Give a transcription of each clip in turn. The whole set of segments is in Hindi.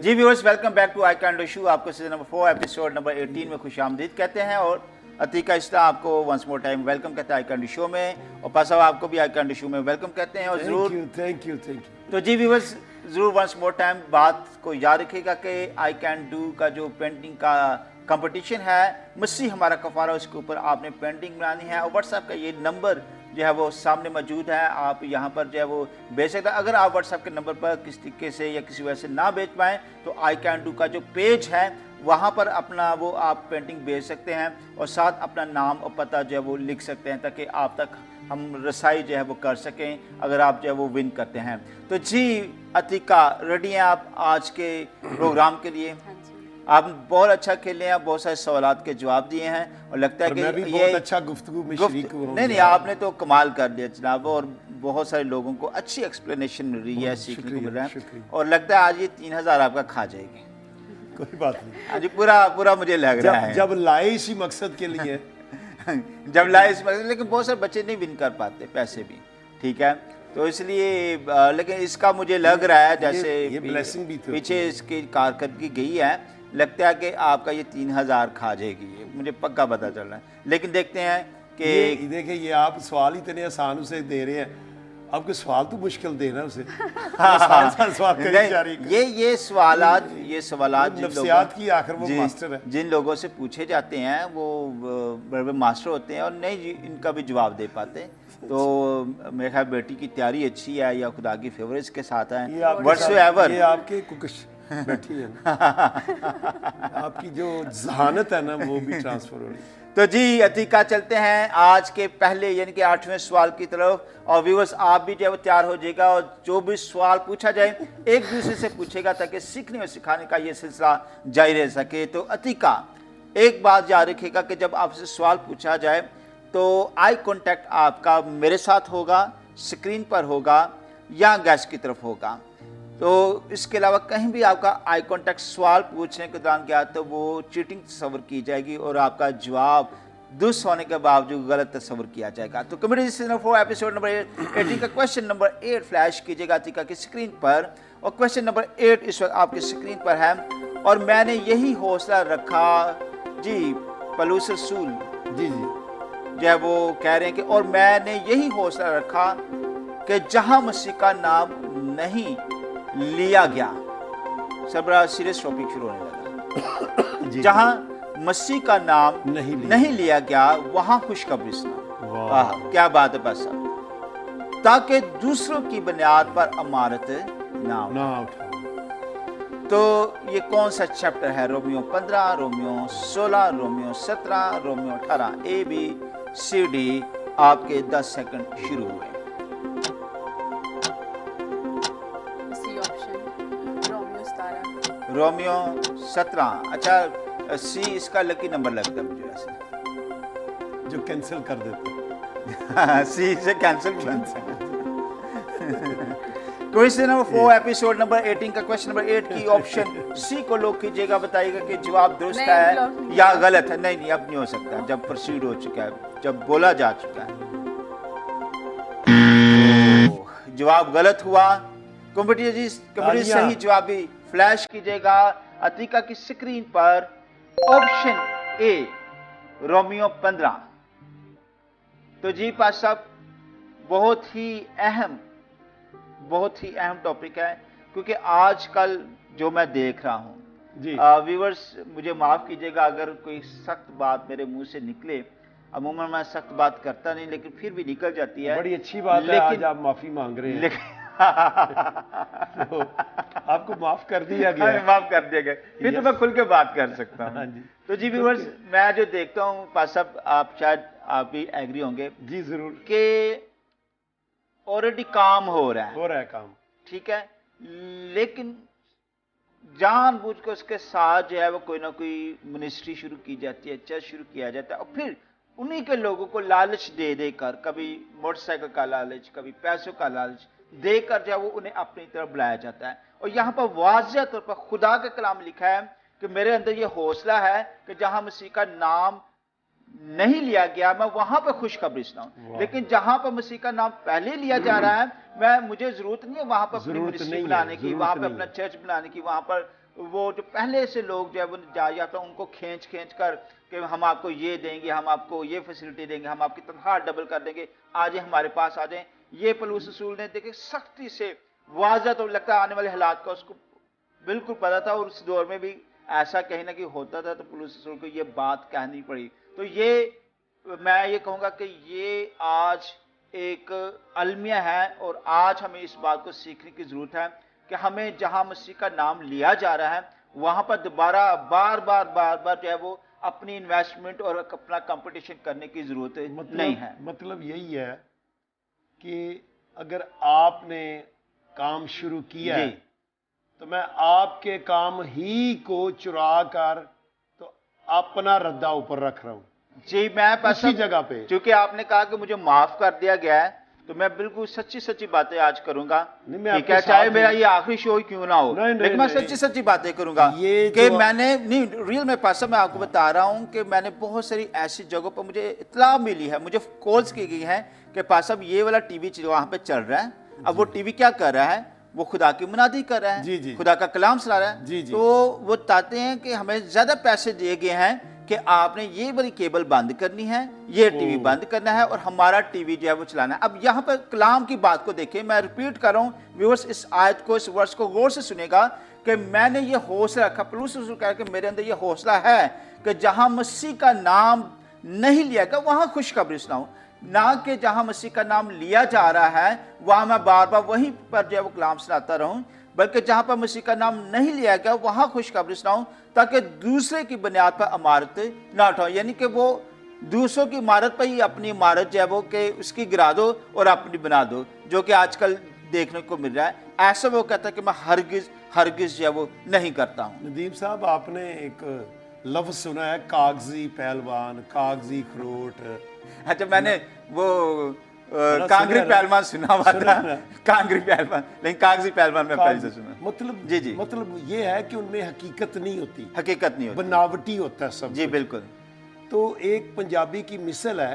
Ji viewers, welcome back to I can do show. आपको सीजन नंबर 4 एपिसोड नंबर 18 में खुशामदीद कहते हैं और अतीका इस्लाम आपको वंस मोर टाइम वेलकम कहते हैं आई कैन डू शो में, और पासा आपको भी आई कैन डू शो में वेलकम कहते हैं। और जरूर थैंक यू तो जी व्यूअर्स, ज़रूर वंस मोर टाइम बात को याद रखिएगा कि आई कैन डू का जो पेंटिंग का कंपटीशन है, मसी हमारा कफारा, उसके ऊपर आपने पेंटिंग बनानी है और व्हाट्सएप का ये नंबर जो है वो सामने मौजूद है। आप यहाँ पर जो है वो भेज सकते हैं। अगर आप व्हाट्सएप के नंबर पर किसी तरीके से या किसी वजह से ना भेज पाएँ तो आई कैन डू का जो पेज है वहाँ पर अपना वो आप पेंटिंग भेज सकते हैं और साथ अपना नाम और पता जो है वो लिख सकते हैं ताकि आप तक हम रसाई जो है वो कर सकें अगर आप जो है वो विन करते हैं। तो जी अतीका, रेडी हैं आप आज के प्रोग्राम के लिए? आप बहुत अच्छा खेले हैं, बहुत सारे सवालात के जवाब दिए हैं और लगता है कि मैं भी ये बहुत अच्छा गुफ्तगू में शरीक हूं। नहीं, आपने तो कमाल कर दिया जनाब, और बहुत सारे लोगों को अच्छी एक्सप्लेनेशन मिल रही है, सीखने को मिल रहा है और लगता है आज ये 3000 आपका खा जाएगी। कोई बात नहीं, आज पूरा मुझे लग रहा है जब लाए इसी मकसद के लिए जब लाए इस मकसद, लेकिन बहुत सारे बच्चे नहीं विन कर पाते पैसे भी, ठीक है, तो इसलिए लेकिन इसका मुझे लग रहा है जैसे ये ब्लेसिंग भी थी, पीछे इसकी कारकर्दगी गई है, लगता है कि आपका ये 3000 खा जाएगी, मुझे पक्का पता चल रहा है। लेकिन देखते हैं कि देखिए ये आप सवाल इतने आसान उसे दे रहे हैं, आपके सवाल तो मुश्किल दे रहे हैं उसे। ये सवालात नफ्सियात की आखिर वो मास्टर है, जिन लोगों से पूछे जाते हैं वो बड़े मास्टर होते हैं और नहीं इनका भी जवाब दे पाते। तो मेरे ख्याल बेटी की तैयारी अच्छी है या खुदा की फेवरेट्स के साथ है, व्हाट्सएवर ये आपके कुकिश बैठी है आपकी जो जहानत है ना वो भी ट्रांसफर हो रही है। तो जी अतीका, चलते हैं आज के पहले यानी कि 8वें सवाल की तरफ। और व्यूअर्स आप भी जो है वो तैयार हो जाएगा और जो भी सवाल पूछा जाए एक दूसरे से पूछेगा ताकि सीखने और सिखाने का ये सिलसिला जारी रह सके। तो अतीका, एक बात याद रखिएगा कि जब आपसे सवाल पूछा जाए तो आई कॉन्टैक्ट आपका मेरे साथ होगा, स्क्रीन पर होगा या गैस की तरफ होगा। तो इसके अलावा कहीं भी आपका आई कांटेक्ट सवाल पूछने के दौरान गया तो वो चीटिंग तस्वर की जाएगी और आपका जवाब दुरुस्त होने के बावजूद गलत तस्वर किया जाएगा। तो कमेटी सीजन 4 एपिसोड नंबर 18 का क्वेश्चन नंबर 8 फ्लैश कीजिएगा अतीका की स्क्रीन पर, और क्वेश्चन नंबर 8 इस वक्त आपकी स्क्रीन पर है। और मैंने यही हौसला रखा जी, पलूस रसूल जी जो है वो कह रहे हैं कि और मैंने यही हौसला रखा कि जहां मसीह का नाम नहीं लिया गया, सब बड़ा सीरियस टॉपिक शुरू होने लगा। जहां मसीह का नाम नहीं लिया गया वहां खुशखबरी सुना। वाह क्या बात है बस, ताकि दूसरों की बुनियाद पर अमारत ना उठाए। तो ये कौन सा चैप्टर है? Romeo 15, Romeo 16, Romeo 17, Romeo 18, ABCD। आपके 10 सेकंड शुरू हुए। रोमियो 17, अच्छा सी इसका लकी नंबर लगता है मुझे ऐसे, जो कैंसिल कर देते सी से cancel question number 4 episode number 18 का क्वेश्चन नंबर 8 की ऑप्शन सी को लॉक कीजिएगा, बताइएगा कि जवाब दुरुस्त है या गलत है। नहीं, अब नहीं हो सकता, जब प्रोसीड हो चुका है, जब बोला जा चुका है। तो जवाब गलत हुआ। कॉम्पिटिटर सही जवाब भी फ्लैश कीजिएगा अतीका की स्क्रीन पर। Option A Romeo 15। तो जी पास साहब, बहुत ही अहम टॉपिक है क्योंकि आजकल जो मैं देख रहा हूं, व्यूअर्स मुझे माफ कीजिएगा अगर कोई सख्त बात मेरे मुंह से निकले, अमूमन मैं सख्त बात करता नहीं लेकिन फिर भी निकल जाती है। बड़ी अच्छी बात है, आज आप माफी मांग रहे हैं। तो आपको माफ कर दिया गया। माफ कर दिया गया, फिर तो मैं खुल के बात कर सकता हूँ। तो जी व्यूअर्स, मैं जो देखता हूँ पास साहब, आप शायद आप भी एग्री होंगे जी जरूर कि ऑलरेडी काम हो रहा है काम, ठीक है, लेकिन जानबूझ के उसके साथ जो है वो कोई ना कोई मिनिस्ट्री शुरू की जाती है, चर्च शुरू किया जाता है और फिर उन्हीं के लोगों को लालच दे देकर, कभी मोटरसाइकिल का लालच, कभी पैसों का लालच देकर जो है वो उन्हें अपनी तरफ बुलाया जाता है। और यहाँ पर वाज़िह तौर पर खुदा का कलाम लिखा है कि मेरे अंदर ये हौसला है कि जहां मसीह का नाम नहीं लिया गया मैं वहां पर खुशखबरी सुनाऊं, लेकिन जहां पर मसीह का नाम पहले लिया जा रहा है मुझे जरूरत नहीं है वहां पर अपनी मिनिस्ट्री बनाने की, वहां पर अपना चर्च बनाने की, वहां पर वो जो पहले से लोग जो है वो जा जाता उनको खींच खींच कर कि हम आपको ये देंगे, हम आपको ये फैसिलिटी देंगे, हम आपकी तनख्वाह डबल कर देंगे, आ जाए हमारे पास आ जाए। ये पलूस रसूल ने देखे सख्ती से वाज़ा, तो लगता है आने वाले हालात का उसको बिल्कुल पता था, और उस दौर में भी ऐसा कहीं ना कहीं होता था, तो पुलिस रसूल को ये बात कहनी पड़ी। तो ये मैं ये कहूँगा कि ये आज एक अलमिया है, और आज हमें इस बात को सीखने की ज़रूरत है कि हमें जहाँ मसीह का नाम लिया जा रहा है वहाँ पर दोबारा बार बार जो है वो अपनी इन्वेस्टमेंट और अपना कंपटीशन करने की ज़रूरत नहीं है। मतलब यही है कि अगर आपने काम शुरू किया है तो मैं आपके काम ही को चुरा कर तो अपना रद्दा ऊपर रख रहा हूं जी। मैं उसी जगह पे, क्योंकि आपने कहा कि मुझे माफ कर दिया गया है, तो मैं बिल्कुल सच्ची बातें आज करूंगा। ठीक है, चाहे मेरा ये आखिरी शो ही क्यों ना हो, लेकिन मैं सच्ची बातें करूंगा कि मैंने नहीं रियल में पासा मैं आपको बता रहा हूं कि मैंने बहुत सारी ऐसी जगहों पर मुझे इत्तला मिली है, मुझे कॉल्स की गई है कि पासा ये वाला टीवी वहां पे चल रहा है, अब वो टीवी क्या कर रहा है, वो खुदा की मुनादी कर रहा है, खुदा का कलाम सुना रहा है। तो वो बताते हैं कि हमें ज्यादा पैसे दिए गए हैं कि आपने ये वाली केबल बंद करनी है, ये टीवी बंद करना है, और हमारा टीवी जो है वो चलाना है। अब यहाँ पर कलाम की बात को देखें, मैं रिपीट कर रहा हूँ व्यूअर्स, इस आयत को, इस वर्ष को गौर से सुनेगा कि मैंने ये हौसला रखा, पलूस रसूल कह के मेरे अंदर ये हौसला है कि जहां मसीह का नाम नहीं लिया गया वहां खुशखबरी सुनाऊं, ना कि जहां मसीह का नाम लिया जा रहा है वहां मैं बार बार वहीं पर जो है वो कलाम सुनाता रहूं, बल्कि जहां पर मसीह का नाम नहीं लिया गया वहां खुशखबरी सुनाऊं, ताकि दूसरे की बुनियाद पर इमारत ना उठाओ, यानी कि वो दूसरों की इमारत पर ही अपनी इमारत जो है वो कि उसकी गिरा दो और अपनी बना दो, जो कि आजकल देखने को मिल रहा है। ऐसा वो कहता है कि मैं हरगिज जो है वो नहीं करता हूं। नदीम साहब, आपने एक लफ्ज सुना है, कागजी पहलवान, कागजी खरोट। अच्छा, मैंने वो कांगरी पहलवान सुना हुआ था, कांगरी पहलवान, लेकिन कागजी पहलवान में पहले से सुना। मतलब जी मतलब ये है कि उनमें हकीकत नहीं होती, बनावटी होता है सब। जी बिल्कुल। तो एक पंजाबी की मिसल है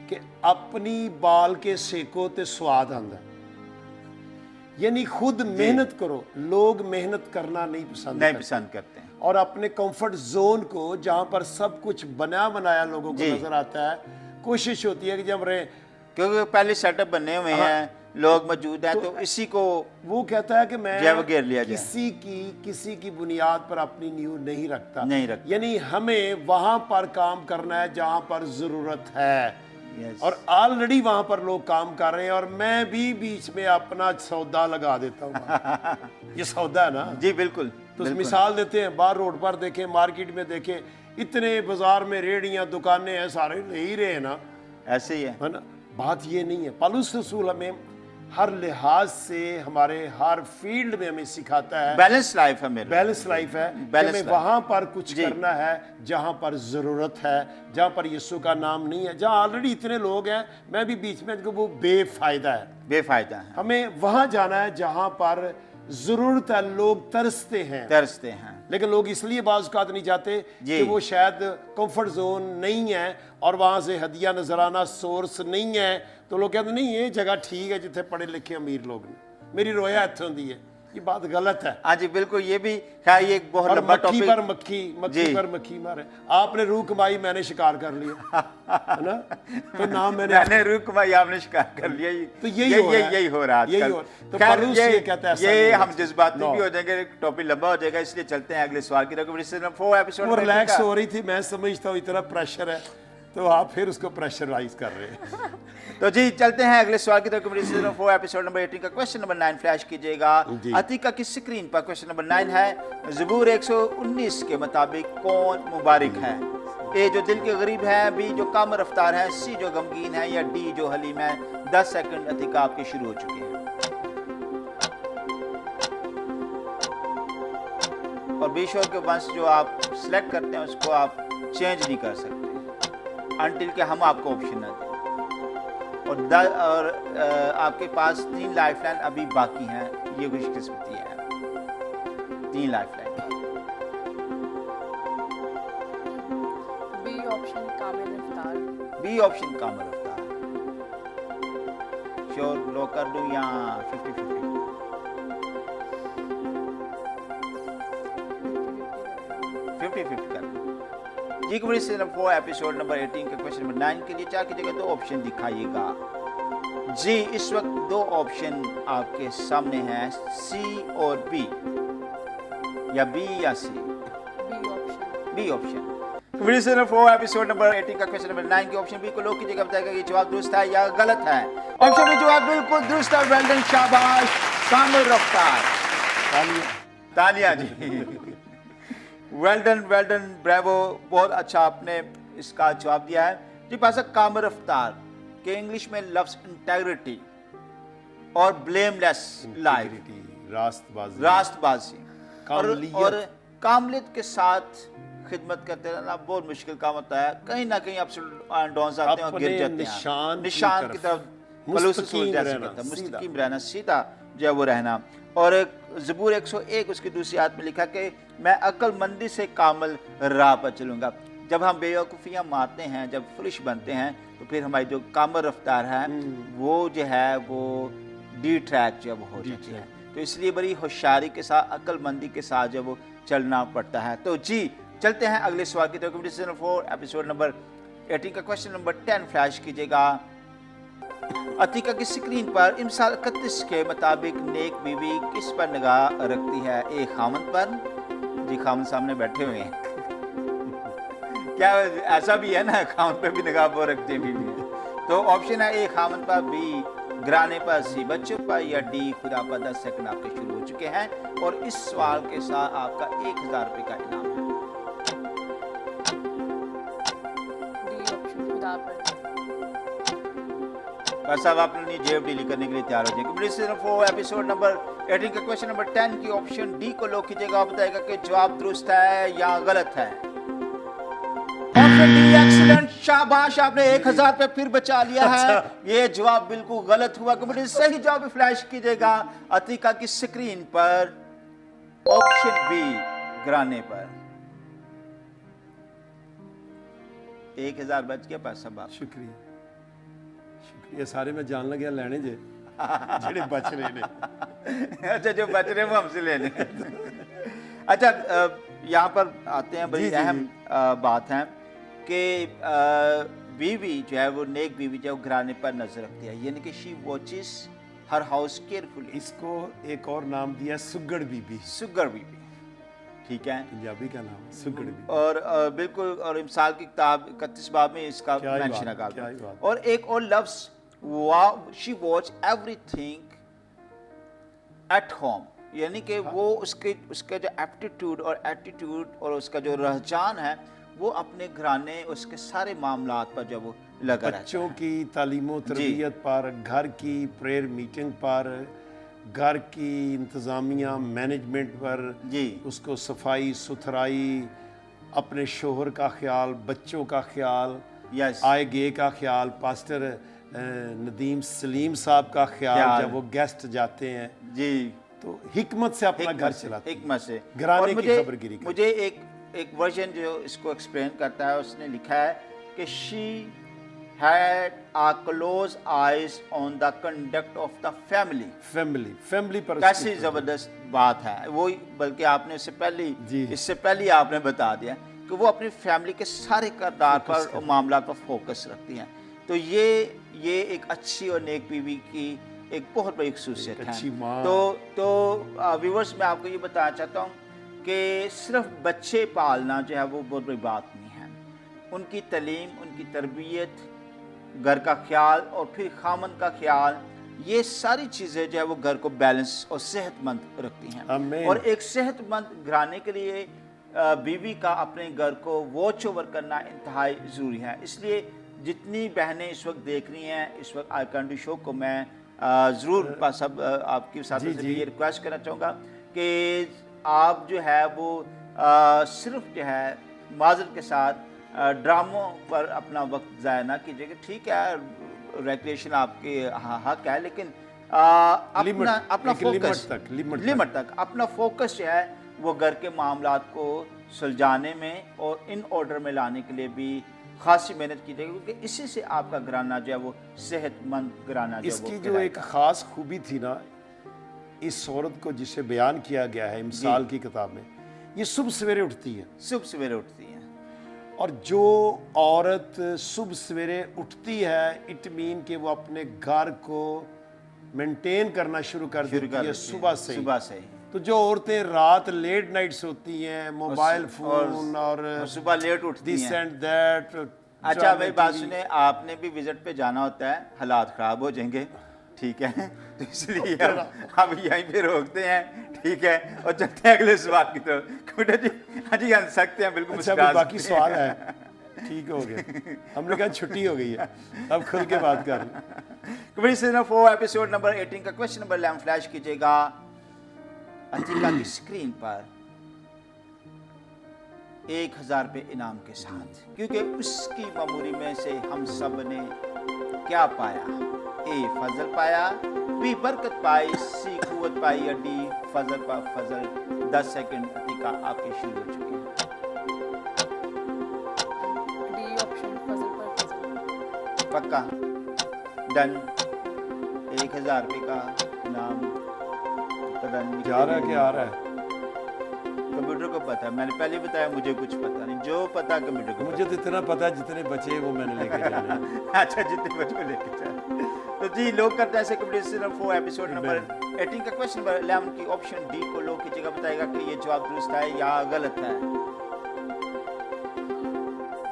कि अपनी बाल के सेको ते स्वाद आंदा, यानी खुद मेहनत करो। लोग मेहनत करना नहीं पसंद करते हैं, और अपने कंफर्ट जोन को, जहां पर सब कुछ बना बनाया लोगों को नजर आता है, कोशिश होती है कि जब रहे, क्योंकि पहले सेटअप बने हुए हैं, लोग मौजूद हैं, तो इसी को वो कहता है कि मैं घेर लिया किसी की बुनियाद पर अपनी नींव नहीं रखता। यानी हमें वहां पर काम करना है जहां पर जरूरत है, और ऑलरेडी वहां पर लोग काम कर रहे हैं, और मैं भी बीच में अपना सौदा लगा देता हूँ। ये सौदा है ना जी बिल्कुल। तो मिसाल देते हैं, बाहर रोड पर देखें, मार्केट में देखें, इतने बाजार में रेहड़ियां दुकानें हैं, सारे ले ही रहे हैं ना, ऐसे ही है ना। बात ये नहीं है, पौलुस रसूल हमें हर लिहाज से, हमारे हर फील्ड में हमें सिखाता है बैलेंस लाइफ है, मेरे बैलेंस लाइफ है, हमें वहां पर कुछ करना है जहां पर जरूरत है, जहां पर यीशु का नाम नहीं है, जहां ऑलरेडी इतने लोग हैं, मैं भी बीच में, वो बेफायदा है। हमें वहां जाना है जहां पर जरूरत है, लोग तरसते हैं, लेकिन लोग इसलिए बाज़ नहीं जाते कि वो शायद कंफर्ट जोन नहीं है और वहां से हदिया नजराना सोर्स नहीं है, तो लोग कहते नहीं ये जगह ठीक है जिथे पढ़े लिखे अमीर लोग ने, मेरी रोया इत्थों दी है। ये बात गलत है। हाँ जी बिल्कुल, ये भी है, ये एक बहुत लंबा टॉपिक। मक्खी पर मक्खी मारे, आपने रूह कमाई, मैंने शिकार कर लिया, है ना। तो नाम मैंने रूह कमाई, आपने शिकार कर लिया। तो यही हो रहा है। तो पौलुस ये कहता है, ये हम जज्बाती भी हो जाएंगे, टॉपिक लंबा हो जाएगा, इसलिए चलते हैं अगले सवाल की तरफ। 4 एपिसोड रिलैक्स हो रही थी, मैं समझता हूँ इतना प्रेशर है, तो आप फिर उसको प्रेशराइज कर रहे हैं। तो जी चलते हैं अगले सवाल की तरफ। 4 एपिसोड नंबर 18 का क्वेश्चन नंबर 9 फ्लैश कीजिएगा अतीका की स्क्रीन पर। क्वेश्चन नंबर 9 है, ज़बूर 119 के मुताबिक कौन मुबारक है? ए जो दिल के गरीब है, बी जो कम रफ्तार है, सी जो गमगीन है, या डी जो हलीम है। 10 सेकंड अतीका आपके शुरू हो चुके हैं, और बी श्योर के वंश जो आप सिलेक्ट करते हैं उसको आप चेंज नहीं कर सकते अनटिल के हम आपको ऑप्शन ना दें। और आपके पास 3 लाइफलाइन अभी बाकी हैं, ये खुशकिस्मती है। 3 लाइफलाइन। बी ऑप्शन कामिल रफ्तार। बी ऑप्शन कामिल रफ्तार श्योर लो कर दूं या 50-50? 50 कर लें। जी कमेटी सीजन 4 एपिसोड नंबर 18 के क्वेश्चन नंबर 9 के लिए 4 की जगह 2 ऑप्शन दिखाइएगा। जी इस वक्त 2 ऑप्शन आपके सामने हैं, सी और बी, या बी या C. B option. Committee season 4 episode number 18 का क्वेश्चन नंबर 9 के ऑप्शन बी को लोग की जगह बताएगा कि जवाब दुरुस्त है या गलत है। ऑप्शन बी जवाब बिल्कुल दुरुस्त है। वेल डन, शाबाश, कामिल रफ्तार। तालियां जी। वेल डन, ब्रेवो, बहुत अच्छा आपने इसका जवाब दिया है। जी पासा कामिल रफ्तार के इंग्लिश में लफ्ज इंटेग्रिटी और ब्लेमलेस लाइफ, रास्तबाजी और कामलियत के साथ खिदमत करते रहना बहुत मुश्किल काम होता है। कहीं ना कहीं अप्स एंड डाउन्स आते हैं और गिर जाते हैं। निशान की तरफ मुस्तकीम रहना, सीधा जो है वो रहना। और ज़बूर 101 उसकी दूसरी आयत में लिखा कि मैं अक्लमंदी से कामिल राह पर चलूँगा। जब हम बेवकूफ़ियाँ मारते हैं, जब फुलिश बनते हैं, तो फिर हमारी जो कामिल रफ्तार है वो जो है वो डी ट्रैक जो है वो हो जाती है। तो इसलिए बड़ी होशियारी के साथ, अक्लमंदी के साथ जो वो चलना पड़ता है। तो जी चलते हैं अगले सवाल की तरफ। कमेटी सीजन 4 एपिसोड नंबर 18 का क्वेश्चन नंबर 10 फ्लैश कीजिएगा। अतीका की स्क्रीन पर इमसाल 31 के मुताबिक नेक बीवी किस पर निगाह रखती है? ए खामन पर। जी खामन सामने बैठे हुए हैं। क्या ऐसा भी है ना, खामन पे भी निगाह वो रखते हैं बीवी। तो ऑप्शन है ए खामन पर, बी घराने पर, सी बच्चों पर, या डी खुदा पर। 10 सेकंड आपके शुरू हो चुके हैं और इस सवाल के साथ आपका 1000 रुपये का इनाम है। बस अब आप अपनी जेब डील करने के लिए तैयार हो जाएंगे। कमेटी सीजन 4 एपिसोड नंबर 18 का क्वेश्चन नंबर 10 की ऑप्शन डी को लॉक कीजिएगा। आप बताएगा कि जवाब दुरुस्त है या गलत है। ऑप्शन डी एक्सीलेंट, शाबाश, आपने 1000 रुपये फिर बचा लिया है। ये जवाब बिल्कुल गलत हुआ। कमेटी सही जवाब फ्लैश कीजिएगा अतीका की स्क्रीन पर, ऑप्शन बी घराने पर। 1000 बच गया पैसा बाप। शुक्रिया शुक्रिया, सारे मैं जान लगे लेने जे जेड़े बच रहे ने। अच्छा जो बच रहे हैं वो हमसे लेने। अच्छा यहाँ पर आते हैं, बड़ी अहम बात है कि बीवी जो है वो नेक बीवी जो है घराने पर नजर रखती है, यानी कि she watches her house carefully. इसको एक और नाम दिया सुगड़ बीबी। सुगड़ बीबी, ठीक है, पंजाबी का नाम सुगड़ बीबी। और बिल्कुल, और इमसाल की किताब 31 बाब में इसका मेंशन है। और एक और लफ्ज, she watch everything at home, यानी कि वो उसके जो एप्टीट्यूड और एटीट्यूड और उसका जो रुझान है वो अपने घराने, उसके सारे मामलात पर जब वो लगा रहता है। बच्चों की तालीम तरबियत पर, घर की प्रेयर मीटिंग पर, घर की इंतज़ामिया मैनेजमेंट पर जी, उसको सफाई सुथराई, अपने शोहर का ख्याल, बच्चों का ख्याल, आए गे का ख्याल, पास्टर नदीम सलीम साहब का ख्याल जब वो गेस्ट जाते हैं जी, तो हिकमत से अपना घर चलाते हैं, हिकमत से। घराने की खबरगिरी। मुझे एक वर्जन जो इसको एक्सप्लेन करता है, उसने लिखा है कि she had a close eyes on the conduct of the family पर कैसी जबरदस्त बात है वो, बल्कि आपने इससे पहले आपने बता दिया कि वो अपनी फैमिली के सारे किरदार पर और मामला पर फोकस रखती हैं। तो ये एक अच्छी और नेक बीवी की एक बहुत बड़ी खसूसियत है। तो व्यूअर्स, मैं आपको ये बताना चाहता हूँ कि सिर्फ बच्चे पालना जो है वो बहुत बड़ी बात नहीं है। उनकी तालीम, उनकी तरबियत, घर का ख्याल और फिर खामन का ख्याल, ये सारी चीज़ें जो है वो घर को बैलेंस और सेहतमंद रखती हैं। और एक सेहतमंद घराने के लिए बीवी का अपने घर को वॉच ओवर करना इंतहाई ज़रूरी है। इसलिए जितनी बहनें इस वक्त देख रही हैं इस वक्त आई कैंडी शो को, मैं ज़रूर सब आपके साथ ये रिक्वेस्ट करना चाहूँगा कि आप जो है वो सिर्फ जो है माजर के साथ ड्रामों पर अपना वक्त ज़ाया ना कीजिएगा। ठीक है, रिक्रिएशन आपके हक है, लेकिन अपना फोकस लिमिट तक अपना फोकस जो है वो घर के मामलात को सुलझाने में और इन ऑर्डर में लाने के लिए भी खासी मेहनत कीजिएगा, क्योंकि इसी से आपका घराना जो है वो सेहतमंद घराना जो इसकी जो एक ख़ास खूबी थी ना इस औरत को, जिसे बयान किया गया है इमसाल की किताब में, ये सुबह सवेरे उठती है। सुबह सवेरे उठती हैं। और जो औरत सुबह सवेरे उठती है, इट मीन कि वो अपने घर को मेंटेन करना शुरू कर देती है सुबह से ही। सुबह से ही। तो जो औरतें रात लेट नाइट सोती हैं, मोबाइल फोन और सुबह लेट उठती दिस हैं। And that. अच्छा भाई बात सुने, आपने भी विजिट पे जाना होता है, हालात खराब हो जाएंगे, ठीक है, तो इसलिए हम यहीं पे रोकते हैं, ठीक है, और चलते हैं अगले सवाल की तरफ। कंप्यूटर जी, हाँ जी, हंस सकते हैं बिल्कुल। अच्छा अभी बाकी सवाल है, ठीक हो गया, हमने कहा छुट्टी हो गई है, अब खुल के बात कर लें। कंप्यूटर सीजन 4 एपिसोड नंबर 18 का क्वेश्चन नंबर 11 फ्लैश कीजिएगा अतिका की स्क्रीन पर 1000 रुपये इनाम के साथ, क्योंकि उसकी ममूरी में से हम सब ने क्या पाया? ए फजल पाया, बी बरकत पाई, सी कुव्वत पाई, या डी फजल पा फजल। 10 सेकंड अतिका आपके शुरू हो चुके हैं। डी ऑप्शन फजल पर फजल। पक्का डन। 1000 रुपये का इनाम डन। जा रहा है कि आ रहा है? कंप्यूटर को पता है, मैंने पहले बताया मुझे कुछ पता नहीं, जो पता कंप्यूटर को मुझे तो इतना पता है जितने बचे वो मैंने लेके जाने हैं। अच्छा जितने बच्चों को लेके चल। तो जी लोग करते हैं ऐसे कंप्यूटर सीजन 4 एपिसोड नंबर 18 का क्वेश्चन नंबर 11 की ऑप्शन डी को लोग कीजिएगा, बताएगा कि ये जवाब दुरुस्त है या गलत है।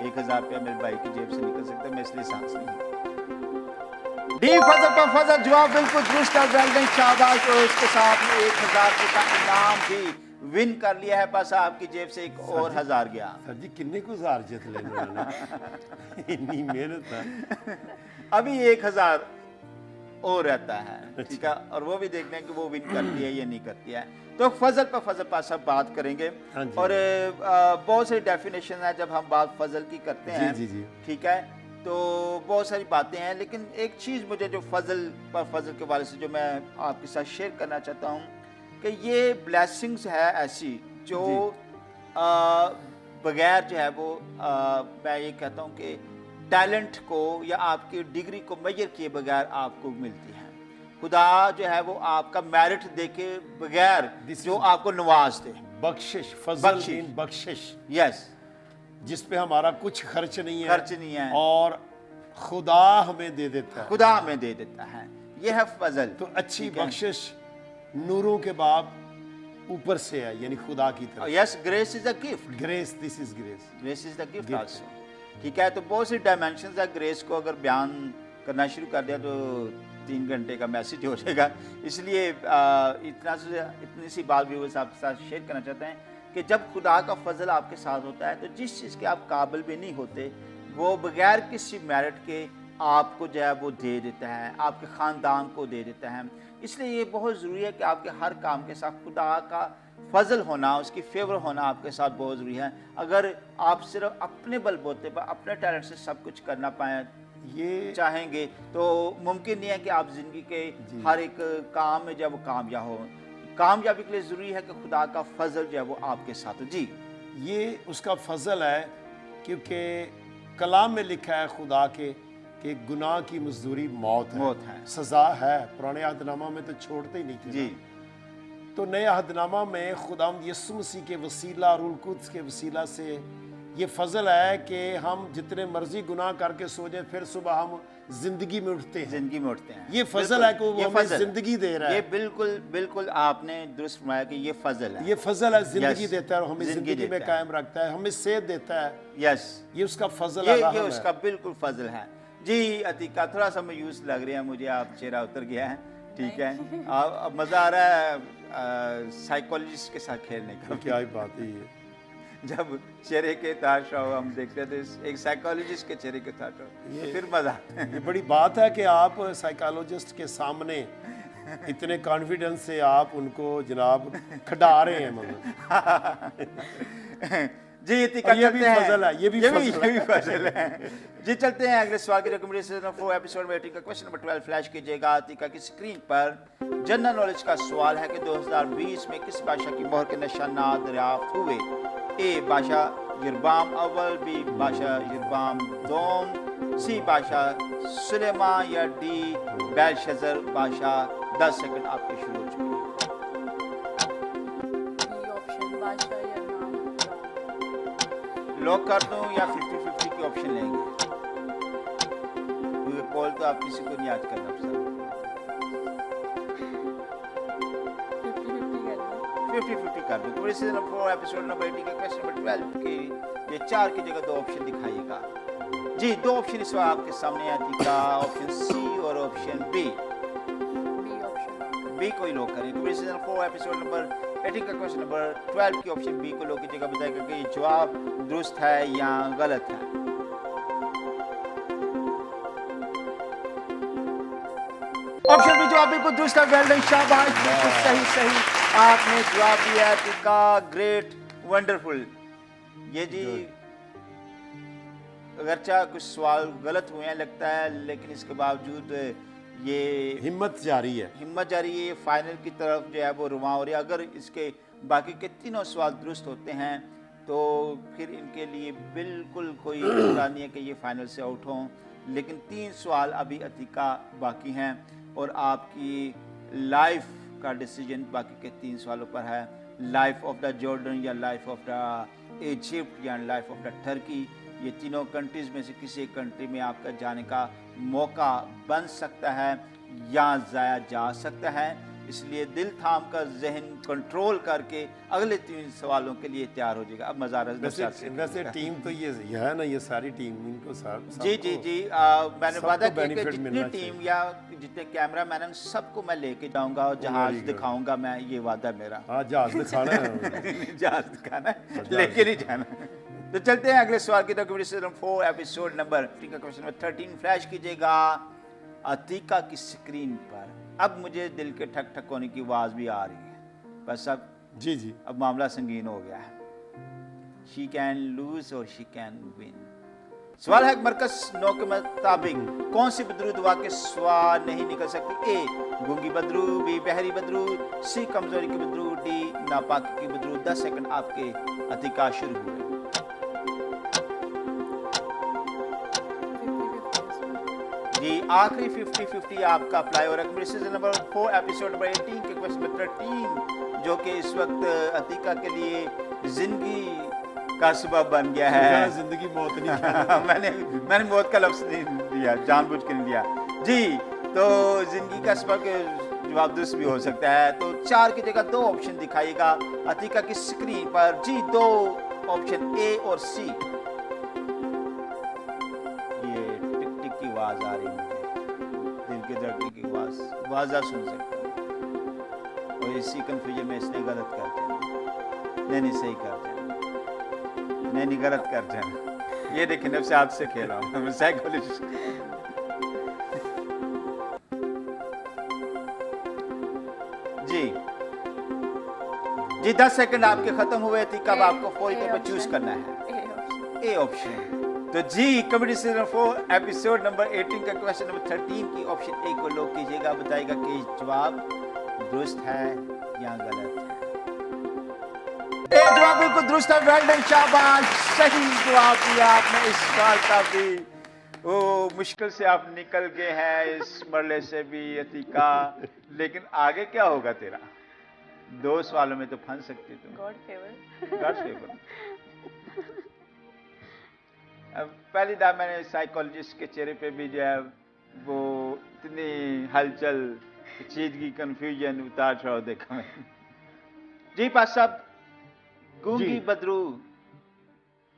1000 रुपया मेरे भाई की जेब से निकल सकता है, मैं इसलिए सांस नहीं। डी फजल पर फजल जवाब बिल्कुल दुरुस्त है, वेल डन, शाबाश। और इसके साथ में 1000 रुपये का इनाम भी विन कर लिया है, बस आपकी जेब से एक और 1000 गया। सर जी किन्ने को जार जित लेना इतनी मेहनत है। अभी 1000 और रहता है, ठीक है, और वो भी देखना है कि वो विन करती है या नहीं करती है। तो फजल पर फजल पास सब बात करेंगे, हाँ जी। और बहुत सारी डेफिनेशन है जब हम बात फजल की करते हैं, जी, जी, जी। ठीक है, तो बहुत सारी बातें हैं, लेकिन एक चीज़ मुझे जो फजल पर फजल के वाले से जो मैं आपके साथ शेयर करना चाहता हूँ कि ये ब्लेसिंग्स है ऐसी जो बगैर जो है वो मैं ये कहता हूँ कि टैलेंट को या आपकी डिग्री को मेजर किए बगैर आपको मिलती है। खुदा जो है वो आपका मेरिट देके बगैर जो आपको नवाज दे, बख्शिश, फजल मीन बख्शिश, यस, जिस पे हमारा कुछ खर्च नहीं है, खर्च नहीं है, और खुदा हमें दे देता है, खुदा हमें दे देता है, ये है फजल। तो अच्छी बख्शिश नूरों के बाप ऊपर से है, यानी खुदा की तरफ। Yes, grace is a gift, grace, this is grace, grace is the gift also, ठीक है। तो बहुत सी डायमेंशंस है ग्रेस को, अगर बयान करना शुरू कर दिया तो 3 घंटे का मैसेज हो जाएगा, इसलिए इतनी सी बात भी वो आपके साथ शेयर करना चाहते हैं कि जब खुदा का फजल आपके साथ होता है तो जिस चीज़ के आप काबिल भी नहीं होते वो बगैर किसी मेरिट के आपको जो है वो दे देता है, आपके ख़ानदान को दे देता है। इसलिए ये बहुत ज़रूरी है कि आपके हर काम के साथ खुदा का फजल होना, उसकी फेवर होना आपके साथ बहुत ज़रूरी है। अगर आप सिर्फ अपने बलबूते पर अपने टैलेंट से सब कुछ करना पाएँ ये चाहेंगे तो मुमकिन नहीं है कि आप ज़िंदगी के हर एक काम में जब वो कामयाब हो। कामयाबी के लिए ज़रूरी है कि खुदा का फजल जो है वो आपके साथ हो। जी, ये उसका फजल है, क्योंकि कलाम में लिखा है खुदा के कि गुनाह की मजदूरी मौत है, सज़ा है। पुराने अहदनामा में तो छोड़ते ही नहीं थे जी। तो नए अहदनामा में खुदावंद यीशु मसीह के वसीला, रूह कुद्स के वसीला से ये फजल है कि हम जितने मर्जी गुनाह करके सो जाए फिर सुबह हम जिंदगी में उठते हैं, जिंदगी में उठते हैं। ये फजल है कि वो हमें जिंदगी दे रहा है। ये बिल्कुल बिल्कुल आपने दुरुस्त फरमाया कि ये फजल है, ये फजल है, जिंदगी देता है और हमें जिंदगी में कायम रखता है, हमें सेहत देता है। यस, ये उसका फजल है, ये उसका बिल्कुल फजल है। जी अतिका, थोड़ा सा मायूस लग रही है मुझे, आप चेहरा उतर गया है, ठीक है, अब मज़ा आ रहा है साइकोलॉजिस्ट के साथ खेलने का। क्या ही बात है ये, जब चेहरे के ताशा हम देखते थे एक साइकोलॉजिस्ट के चेहरे के ताशा तो फिर मजा। ये बड़ी बात है कि आप साइकोलॉजिस्ट के सामने इतने कॉन्फिडेंस से आप उनको जनाब खड़ा रहे हैं, मतलब जी ये भी फजल है, ये भी फजल है। जी चलते हैं अगले सवाल की रिकमेंडेशन 4 एपिसोड में का क्वेश्चन नंबर 12 फ्लैश कीजिएगा। अतिका की स्क्रीन पर जनरल नॉलेज का सवाल है कि 2020 में किस बादशाह की मोहर के निशानात दरियाफ्त हुए? ए बादशाह यरबाम अव्वल, बी बादशाह यरबाम दोम, सी बादशाह सुलेमान, या डी बेलशज़र बादशाह। 10 सेकंड आपके शुरू हो चुके हैं। बी ऑप्शन बादशाह यरबाम लॉक कर दूं या 50-50 के ऑप्शन लेंगे? क्योंकि कॉल तो आप किसी को नहीं आज करना पसंद। 50-50 कर दो। पूरे सीजन 4 एपिसोड नंबर 18 का क्वेश्चन नंबर 12 के ये 4 की जगह 2 ऑप्शन दिखाइएगा। जी 2 ऑप्शन इस वक्त आपके सामने है का ऑप्शन सी और option B. B option. B को ही लॉक करें। पूरे सीजन 4 एपिसोड नंबर 18 का क्वेश्चन नंबर 12 की ऑप्शन बी को लॉक कीजिएगा। बताइएगा कि ये जवाब दुरुस्त है या गलत है। ऑप्शन बी जवाब बिल्कुल दुरुस्त है। वेल डन, शाबाश, बिल्कुल सही आपने जवाब दिया है। टीका ग्रेट, वंडरफुल। ये जी अगरचा कुछ सवाल गलत हुए हैं लगता है, लेकिन इसके बावजूद ये हिम्मत जारी है। फाइनल की तरफ जो है वो रुआ हो रही है। अगर इसके बाकी के तीनों सवाल दुरुस्त होते हैं तो फिर इनके लिए बिल्कुल कोई बुरा नहीं है कि ये फाइनल से आउट हों। लेकिन 3 सवाल अभी अतीका बाकी हैं और आपकी लाइफ का डिसीजन बाकी के 3 सवालों पर है। लाइफ ऑफ द जॉर्डन या लाइफ ऑफ द इजिप्ट या लाइफ ऑफ द टर्की, ये तीनों कंट्रीज़ में से किसी एक कंट्री में आपका जाने का मौका बन सकता है या ज़ाया जा सकता है। इसलिए दिल थाम कर जहन कंट्रोल करके अगले 3 सवालों के लिए तैयार हो जाएगा। अब मज़ा वैसे टीम तो ये है ना, ये सारी टीम इनको जी मैंने वादा किया कि जितनी टीम या जितने कैमरा मैन सबको मैं लेके जाऊंगा और जहाज दिखाऊंगा। मैं ये वादा मेरा। हाँ, जहाज दिखाना है। जहाज दिखाना है, लेके नहीं जाना। तो चलते हैं अगले सवाल की तरफ। Season 4 episode number question number 13 flash कीजिएगा अतीका की स्क्रीन पर। अब मुझे दिल के ठक ठक होने की आवाज भी आ रही है। बस अब जी अब मामला संगीन हो गया है। शी कैन लूज और शी कैन विन। सवाल है मरकज 9 के मुताबिक कौन सी बदरू दुआ के सवाल नहीं निकल सकती? ए गूंगी बदरू, बी बहरी बदरू, सी कमजोरी की बदरू, डी नापाकी की बदरू। 10 सेकंड आपके अतीका शुरू हुए। 50-50 जी आखिरी 50-50 आपका अप्लाई हो रहा है। सीजन नंबर 4 एपिसोड नंबर 18 के क्वेश्चन नंबर 13 जो कि इस वक्त अतीका के लिए जिंदगी का सबब बन गया है। जिंदगी मौत नहीं मैंने मौत का लफ्ज नहीं दिया, जानबूझ के नहीं दिया जी। तो जिंदगी का सबब के जवाब दुरुस्त भी हो सकता है। तो 4 की जगह 2 ऑप्शन दिखाइएगा अतीका की स्क्रीन पर। जी 2 ऑप्शन ए और सी। ये टिक टिक की आवाज आ रही है, दिल के धड़कने की आवाज सुन सकते हैं। और इसी कंफ्यूजन में इसने गलत कर दिया। नहीं सही कर दिया। नहीं गलत कर दिया। ये देखिए नफ्सियात से खेल रहा हूँ, साइकोलॉजिस्ट। जी 10 सेकंड आपके खत्म हुए थे। कब आपको फौरी तौर पर चूज करना है? A option. तो जी कॉमेडी सीजन 4 एपिसोड नंबर 18 का क्वेश्चन नंबर 13 की ऑप्शन ए को लॉक कीजिएगा। बताइएगा कि जवाब दुरुस्त है या गलत है। जवाब बिल्कुल दुरुस्त है। वेल डन, शाबाश, सही जवाब दिया आपने इस सवाल का भी। ओ मुश्किल से आप निकल गए हैं इस मरले से भी अतीका। लेकिन आगे क्या होगा तेरा? 2 सवालों में तो फंस सकती तुम। God favor. God favour. अब पहली बार मैंने साइकोलॉजिस्ट के चेहरे पे भी जो है वो इतनी हलचल, पेचीदगी, कंफ्यूजन, उतार चढ़ाव देखा मैंने। जी पास साहब, गूंगी बदरू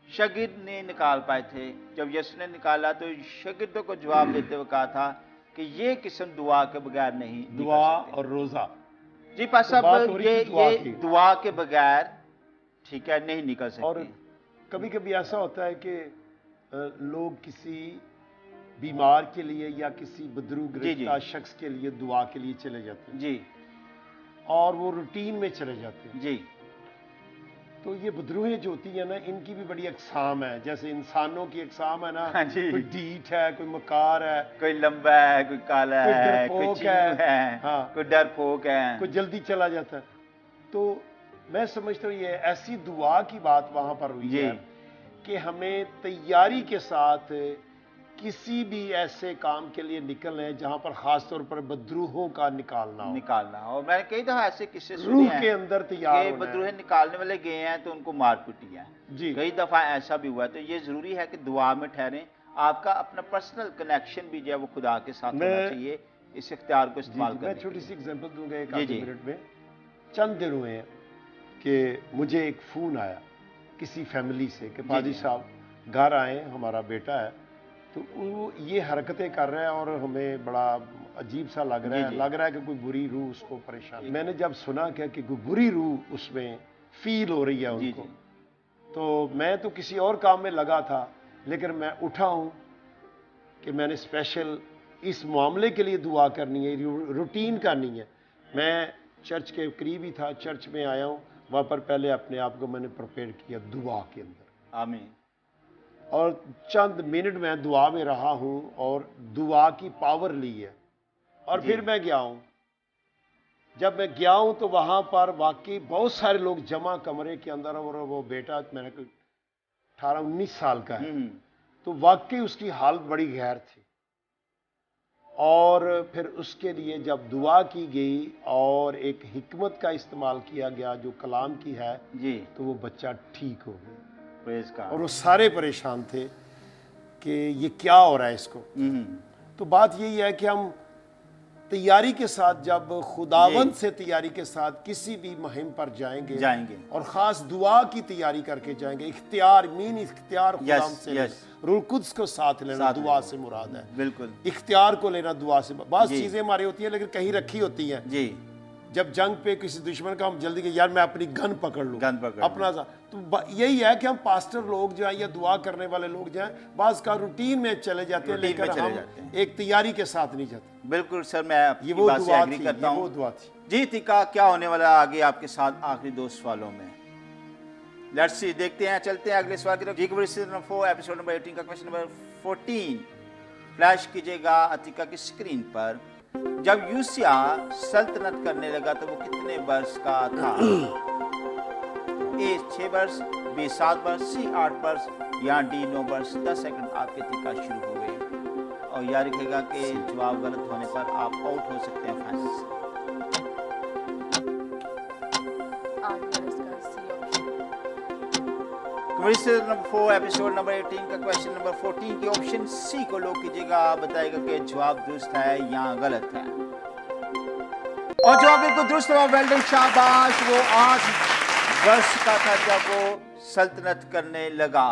शागिर्द ने निकाल पाए थे। जब यसु ने निकाला तो शागिर्दों को जवाब देते हुए कहा था कि ये किस्म दुआ के बगैर नहीं, दुआ और रोजा। जी पास साहब, ये दुआ के बगैर ठीक है नहीं निकल सकती। और कभी कभी ऐसा होता है कि लोग किसी बीमार के लिए या किसी बदरू गिरफ्तार शख्स के लिए दुआ के लिए चले जाते हैं जी, और वो रूटीन में चले जाते हैं जी। तो ये बदरूहें जो होती है ना, इनकी भी बड़ी अकसाम है। जैसे इंसानों की अकसाम है ना, हाँ जी। कोई ढीठ है, कोई मकार है, कोई लंबा है, कोई काला है, कोई चीनू है, हाँ, कोई डरपोक है, कोई जल्दी चला जाता है। तो मैं समझता हूँ ये ऐसी दुआ की बात वहां पर हुई है कि हमें तैयारी के साथ किसी भी ऐसे काम के लिए निकल रहे हैं जहां पर खास तौर पर बदरूहों का निकालना हो। और मैंने कई दफा ऐसे किस्से सुने रूह हैं के अंदर तैयार कि होना है। बदरूहें निकालने वाले गए हैं तो उनको मार पीटी है जी। कई दफा ऐसा भी हुआ है। तो ये जरूरी है कि दुआ में ठहरें, आपका अपना पर्सनल कनेक्शन भी जो है वो खुदा के साथ होना चाहिए इस इख्तियार को इस्तेमाल मैं करने छोटी के सी एग्जांपल दूंगा एक जी, आधे जी। मिनट में। चंद दिन हुए हैं कि मुझे एक फ़ोन आया किसी फैमिली से कि पादी जी। साहब घर आए, हमारा बेटा है तो वो ये हरकतें कर रहा है और हमें बड़ा अजीब सा लग रहा जी, है, जी। लग रहा है कि कोई बुरी रूह उसको परेशान। मैंने जब सुना क्या कि कोई बुरी रूह उसमें फील हो रही है जी, उनको, जी। तो मैं तो किसी और काम में लगा था, लेकिन मैं उठा हूं कि मैंने स्पेशल इस मामले के लिए दुआ करनी है, रूटीन करनी है। मैं चर्च के करीब ही था, चर्च में आया हूं, वहां पर पहले अपने आप को मैंने प्रिपेयर किया दुआ के अंदर, आमीन। और चंद मिनट में दुआ में रहा हूं और दुआ की पावर ली है। और जी। फिर मैं गया हूं, जब मैं गया हूं तो वहां पर वाकई बहुत सारे लोग जमा कमरे के अंदर, और वो बेटा मैंने 18-19 साल का है, तो वाकई उसकी हालत बड़ी गैर थी। और फिर उसके लिए जब दुआ की गई और एक हिकमत का इस्तेमाल किया गया जो कलाम की है, जी। तो वो बच्चा ठीक हो गया। Praise God. और वो सारे परेशान थे कि ये क्या हो रहा है इसको। तो बात यही है कि हम तैयारी के साथ, जब खुदावंद से तैयारी के साथ किसी भी मुहिम पर जाएंगे और खास दुआ की तैयारी करके जाएंगे, इख्तियार खुदावंद से रूह कुद्स को साथ लेना दुआ से मुराद है। बिल्कुल। इख्तियार को लेना दुआ से। बहुत चीजें हमारी होती हैं लेकिन कहीं रखी होती हैं। जी। जब जंग पे किसी दुश्मन का हम जल्दी के यार मैं अपनी गन पकड़ लूं, अपना सा, तो यही है कि हम पास्टर लोग जो हैं या दुआ करने वाले लोग जो हैं बाज़ का रूटीन में चले जाते हैं, लेकिन हम एक तैयारी के साथ नहीं जाते। बिल्कुल सर, मैं आपकी बात से एग्री करता हूं। वो दुआ थी। जी तीका, क्या होने वाला आगे आपके साथ आखिरी 2 सवालों में? लेट्स सी, देखते हैं, चलते हैं अगले सवाल की तरफ। जी नंबर 4 एपिसोड नंबर 18 का क्वेश्चन नंबर 14 फ्लैश कीजिएगा अतीका की स्क्रीन पर। जब यूसिया सल्तनत करने लगा तो वो कितने वर्ष का था? ए 6 वर्ष, बी 7 वर्ष, सी 8 वर्ष या डी 9 वर्ष। 10 सेकंड आपके तीका शुरू हो गए और याद रखिएगा कि जवाब गलत होने पर आप आउट हो सकते हैं फाइनल से। 8 वर्ष का C option. Quiz number 4 episode number 18 का क्वेश्चन नंबर 14 की ऑप्शन सी को लॉक कीजिएगा। बताएगा कि जवाब दुरुस्त है या गलत है। और जवाब बिल्कुल दुरुस्त हुआ, वेल डन, शाबाश। वो 8 वर्ष का था जब वो सल्तनत करने लगा।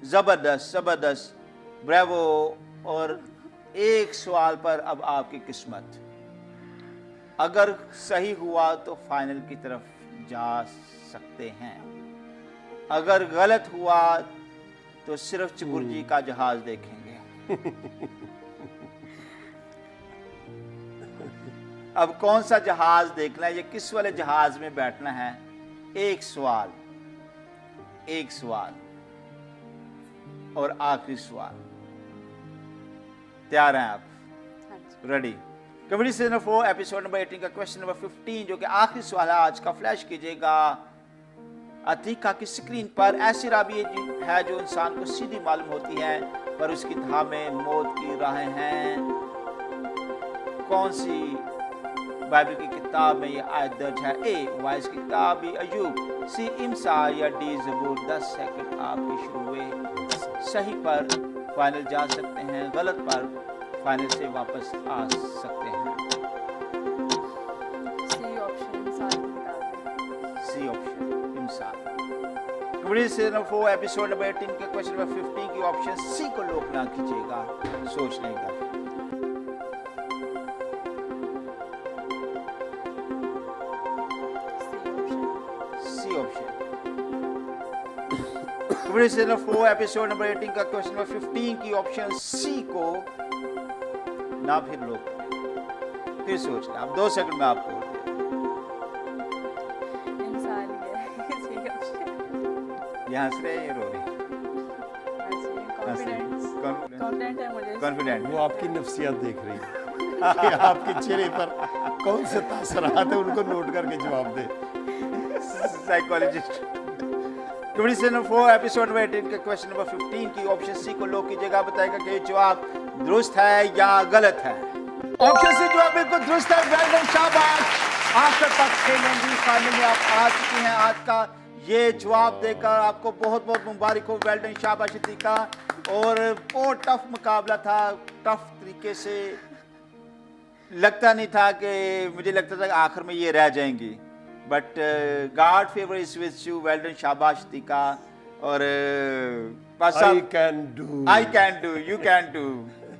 जबरदस्त जबरदस्त, ब्रेवो। और एक सवाल पर अब आपकी किस्मत, अगर सही हुआ तो फाइनल की तरफ जा सकते हैं, अगर गलत हुआ तो सिर्फ चकुर्जी का जहाज देखेंगे। अब कौन सा जहाज देखना है, ये किस वाले जहाज में बैठना है? एक सवाल और आखिरी सवाल। तैयार हैं आप? हाँ जी। Ready? Comedy season 4 episode number 18 का क्वेश्चन नंबर 15 जो कि आखिरी सवाल है आज का, फ्लैश कीजिएगा अतीका की स्क्रीन पर। ऐसी राबी है जो इंसान को सीधी मालूम होती है पर उसकी धाह में मौत की राहें हैं। कौन सी बाइबल की किताब में यह आयत दर्ज है? ए वाइस की किताब, बी अय्यूब, सी इम्सा या डी ज़बूर। 10 सेकंड आपके शुरू हुए। सही पर फाइनल जा सकते हैं, गलत पर फाइनल से वापस आ सकते हैं। सी ऑप्शन इंसान की किताब है। सी ऑप्शन इंसान। कॉमेडी सीजन 4 एपिसोड नंबर 18 के क्वेश्चन नंबर 15 की ऑप्शन सी को लॉक ना कीजिएगा, सोच लेगा। C option. Comedy season 4 episode number 18 का क्वेश्चन नंबर 15 की ऑप्शन सी को ना फिर लॉक, फिर सोच लें। अब 2 सेकंड में आपको इंसान ही है। C option. यहाँ से ये रो रही कॉन्फिडेंट है मुझे। कॉन्फिडेंट। वो आपकी नफ्सियात देख रही है कि आपके चेहरे पर कौन से तासरात है, उनको नोट करके जवाब दे। Psychologist. Committee season number 4 episode number 18 के क्वेश्चन नंबर 15 की ऑप्शन सी को लॉक कीजिएगा। बताएगा कि जवाब दुरुस्त है या गलत है। ऑप्शन सी जवाब बिल्कुल दुरुस्त है। वेल डन, शाबाश। आखिर तक खेलेंगी, फाइनल में आप आ चुकी हैं। आज का ये जवाब देकर आपको बहुत बहुत मुबारक हो। वेल डन, शाबाश अतीका। और बहुत टफ मुकाबला था, टफ तरीके से लगता नहीं था कि मुझे लगता था कि आखिर में ये रह जाएंगी, but God favour is with you. Well done, शाबाश अतीका। और आई can do, you can do.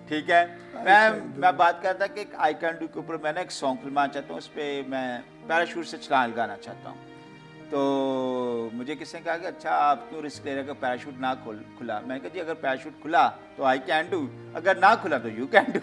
ठीक है, मैं बात करता कि आई कैन डू के ऊपर मैंने एक सॉन्ग फिल्माना चाहता हूँ, उस पर मैं पैराशूट से छलांग लगाना चाहता हूँ। तो मुझे किसी ने कहा कि अच्छा आप क्यों रिस्क ले रहे हो कि पैराशूट ना खुला। मैंने कहा जी अगर पैराशूट खुला तो आई कैन डू, अगर ना खुला तो यू कैन डू।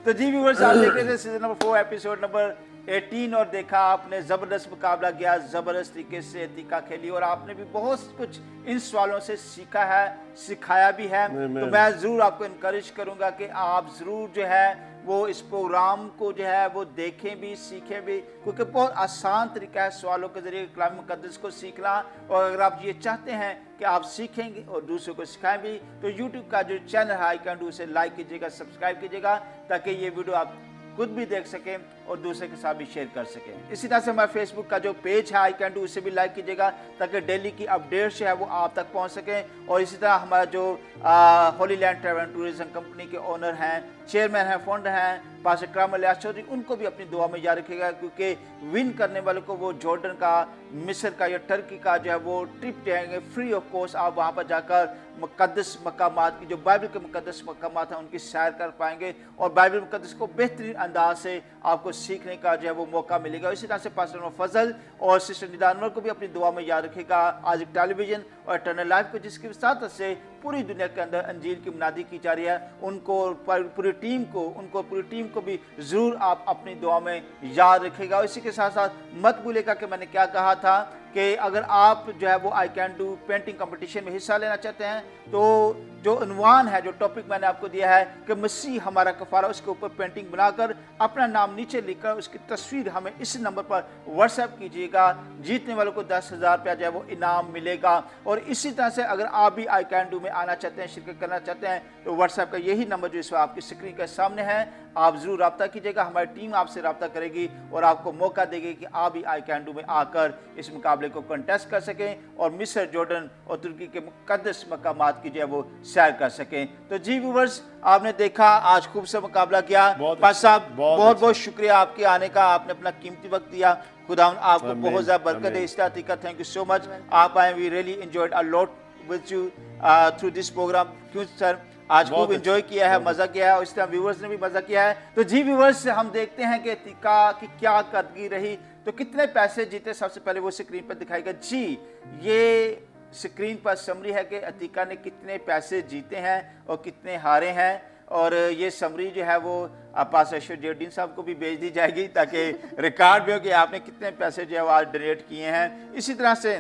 तो जी व्यूअर्स, आप देख रहे थे सीजन नंबर 4 एपिसोड नंबर 18 और देखा आपने ज़बरदस्त मुकाबला किया, ज़बरदस्त तरीके से अतीका खेली और आपने भी बहुत कुछ इन सवालों से सीखा है, सिखाया भी है। तो मैं ज़रूर आपको इनकरेज करूँगा कि आप ज़रूर जो है वो इस प्रोग्राम को जो है वो देखें भी, सीखें भी, क्योंकि बहुत आसान तरीका है सवालों के ज़रिए कलाम मुक़द्दस को सीखना। और अगर आप ये चाहते हैं कि आप सीखेंगे और दूसरों को सिखाएं भी, तो YouTube का जो चैनल है आई कैन डू उसे लाइक कीजिएगा, सब्सक्राइब कीजिएगा, ताकि ये वीडियो आप खुद भी देख सकें और दूसरे के साथ भी शेयर कर सकें। इसी तरह से हमारे फेसबुक का जो पेज है आई कैन डू उसे भी लाइक कीजिएगा, ताकि डेली की अपडेट जो है वो आप तक पहुंच सकें। और इसी तरह हमारा जो Holi land travel and tourism company के ओनर हैं, चेयरमैन हैं, फाउंडर हैं पास्टर इकराम अली चौधरी, उनको भी अपनी दुआ में याद रखिएगा, क्योंकि विन करने वालों को वो जॉर्डन का, मिस्र का या टर्की का जो है वो ट्रिप देंगे फ्री ऑफ कॉस्ट। आप वहाँ पर जाकर मुक़द्दस मकामात की, जो बाइबल के मुक़द्दस मकामात हैं, उनकी सैर कर पाएंगे और बाइबल मुक़द्दस को बेहतरीन अंदाज से आपको सीखने का जो है वो मौका मिलेगा। इसी तरह से पास्टर फजल और सिस्टर निदानवर को भी अपनी दुआ में याद रखेगा। आज एक टेलीविजन और इटर्नल लाइफ को जिसकी साथ से पूरी दुनिया के अंदर अंजील की मुनादी की जा रही है, उनको पूरी टीम को भी ज़रूर आप अपनी दुआ में याद रखेगा। इसी के साथ साथ मत भूलिएगा कि मैंने क्या कहा था कि अगर आप जो है वो आई कैन डू पेंटिंग कंपटीशन में हिस्सा लेना चाहते हैं, तो जो उन्वान है, जो टॉपिक मैंने आपको दिया है कि मसीह हमारा कफारा, उसके ऊपर पेंटिंग बनाकर अपना नाम नीचे लिखकर उसकी तस्वीर हमें इस नंबर पर व्हाट्सएप कीजिएगा। जीतने वालों को 10,000 रुपया जो है वो इनाम मिलेगा। और इसी तरह से अगर आप भी आई कैन डू में आना चाहते हैं, शिरकत करना चाहते हैं, तो व्हाट्सएप का यही नंबर जो इस वक्त आपकी स्क्रीन के सामने है, आप ज़रूर रब्ता कीजिएगा। हमारी टीम आपसे रब्ता करेगी और आपको मौका देगी कि आप भी आई कैन डू में आकर इस मुकाबले को कंटेस्ट कर सकें और मिस्र, जॉर्डन और तुर्की के मुक़द्दस मकामात की जो है वो सैर कर सकें। तो जी व्यूअर्स, आपने देखा आज खूब सा मुकाबला किया। पास साहब बहुत बहुत शुक्रिया आपके आने का, आपने अपना कीमती वक्त दिया। खुदा आपको बहुत ज़्यादा बरकत दे। इस तरीका थैंक यू सो मच। आप आए, we really enjoyed a lot with you through this programme. क्यों सर, आज खूब एंजॉय किया है, मज़ा किया है और इस तरह व्यूअर्स ने भी मज़ा किया है। तो जी व्यूअर्स, हम देखते हैं कि अतीका की क्या कदगी रही, तो कितने पैसे जीते। सबसे पहले वो स्क्रीन पर दिखाएगा। जी, ये स्क्रीन पर समरी है कि अतीका ने कितने पैसे जीते हैं और कितने हारे हैं। और ये समरी जो है वो पास्टर जेडिन साहब को भी भेज दी जाएगी, ताकि रिकॉर्ड भी हो कि आपने कितने पैसे जो है वो आज डोनेट किए हैं। इसी तरह से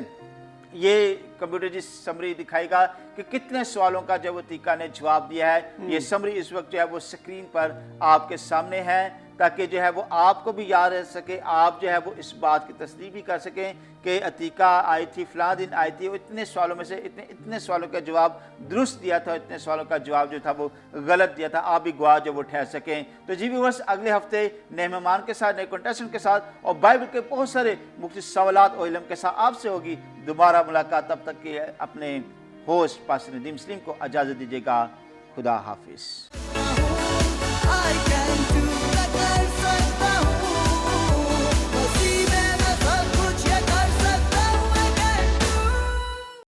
ये कंप्यूटर जी समरी दिखाएगा कि कितने सवालों का जब अतीका ने जवाब दिया है। ये समरी इस वक्त जो है वो स्क्रीन पर आपके सामने है, ताकि जो है वो आपको भी याद रह सके, आप जो है वो इस बात की तस्दीक भी कर सकें कि अतीका आई थी, फलां दिन आई थी, इतने सवालों में से इतने सवालों का जवाब दुरुस्त दिया था, इतने सवालों का जवाब जो था वो गलत दिया था। आप भी गवाह जो वो ठहर सकें। तो जी व्यूअर्स, अगले हफ्ते नए मेहमान के साथ, नए कंटेस्टेंट के साथ और बाइबल के बहुत सारे मुख्तलिफ सवालात और इल्म के साथ आपसे होगी दोबारा मुलाकात। तब तक के अपने होस्ट पास्टर नदीम सलीम को इजाज़त दीजिएगा। खुदा हाफिज़।